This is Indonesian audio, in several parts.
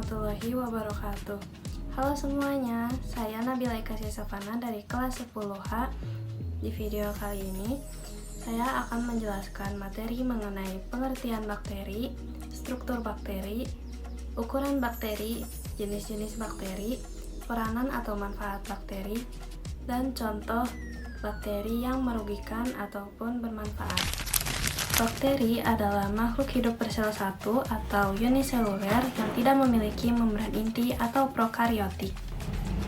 warahmatullahi wabarakatuh. Halo semuanya, saya Nabila Ikasih Savana dari kelas 10H. Di video kali ini, saya akan menjelaskan materi mengenai pengertian bakteri, struktur bakteri, ukuran bakteri, jenis-jenis bakteri, peranan atau manfaat bakteri, dan contoh bakteri yang merugikan ataupun bermanfaat. Bakteri adalah makhluk hidup bersel satu atau uniseluler yang tidak memiliki membran inti atau prokariotik.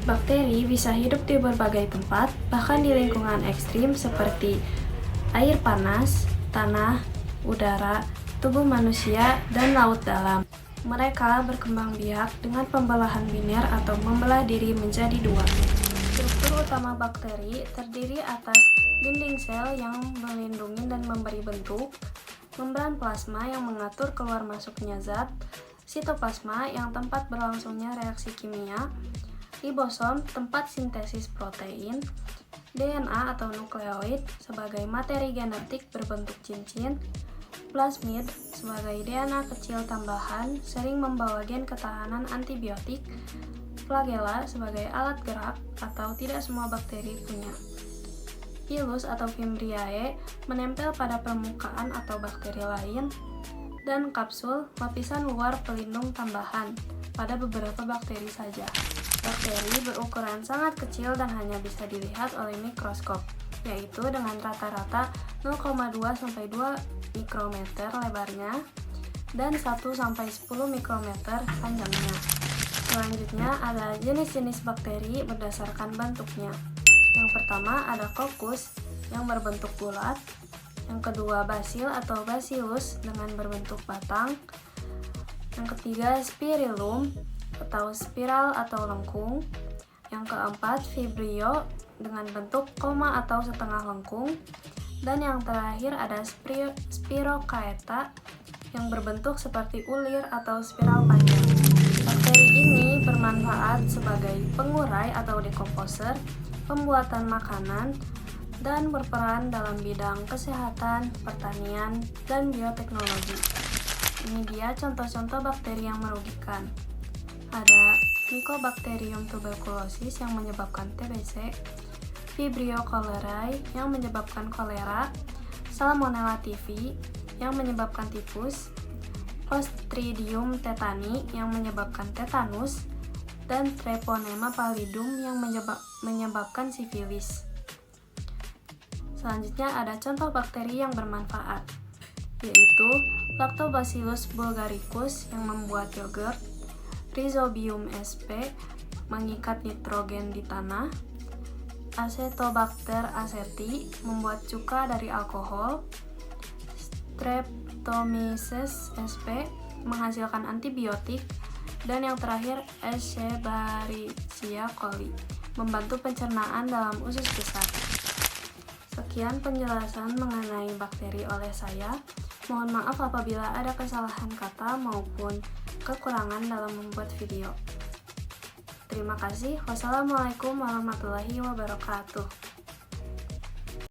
Bakteri bisa hidup di berbagai tempat, bahkan di lingkungan ekstrim seperti air panas, tanah, udara, tubuh manusia, dan laut dalam. Mereka berkembang biak dengan pembelahan biner atau membelah diri menjadi dua. Struktur utama bakteri terdiri atas dinding sel yang melindungi dan memberi bentuk, membran plasma yang mengatur keluar masuknya zat, sitoplasma yang tempat berlangsungnya reaksi kimia, ribosom tempat sintesis protein, DNA atau nukleoid sebagai materi genetik berbentuk cincin, plasmid sebagai DNA kecil tambahan sering membawa gen ketahanan antibiotik, flagella sebagai alat gerak atau tidak semua bakteri punya. Pilus atau Fimbriae menempel pada permukaan atau bakteri lain, dan kapsul lapisan luar pelindung tambahan pada beberapa bakteri saja. Bakteri berukuran sangat kecil dan hanya bisa dilihat oleh mikroskop, yaitu dengan rata-rata 0,2-2 mikrometer lebarnya dan 1-10 mikrometer panjangnya. Selanjutnya ada jenis-jenis bakteri berdasarkan bentuknya. Yang pertama ada kokus yang berbentuk bulat, yang kedua basil atau bacillus dengan berbentuk batang, yang ketiga spirillum atau spiral atau lengkung, yang keempat vibrio dengan bentuk koma atau setengah lengkung, dan yang terakhir ada spirochaeta yang berbentuk seperti ulir atau spiral panjang. Bakteri ini bermanfaat sebagai pengurai atau dekomposer, pembuatan makanan, dan berperan dalam bidang kesehatan, pertanian, dan bioteknologi. Ini dia contoh-contoh bakteri yang merugikan. Ada Mycobacterium tuberculosis yang menyebabkan TBC, Vibrio cholerae yang menyebabkan kolera, Salmonella typhi yang menyebabkan tifus, Clostridium tetani yang menyebabkan tetanus, dan Treponema pallidum yang menyebabkan sifilis. Selanjutnya ada contoh bakteri yang bermanfaat, yaitu Lactobacillus bulgaricus yang membuat yogurt, Rhizobium sp mengikat nitrogen di tanah, Acetobacter aceti membuat cuka dari alkohol, Streptomyces sp menghasilkan antibiotik, dan yang terakhir Escherichia coli membantu pencernaan dalam usus besar. Sekian penjelasan mengenai bakteri oleh saya. Mohon maaf apabila ada kesalahan kata maupun kekurangan dalam membuat video. Terima kasih. Wassalamualaikum warahmatullahi wabarakatuh.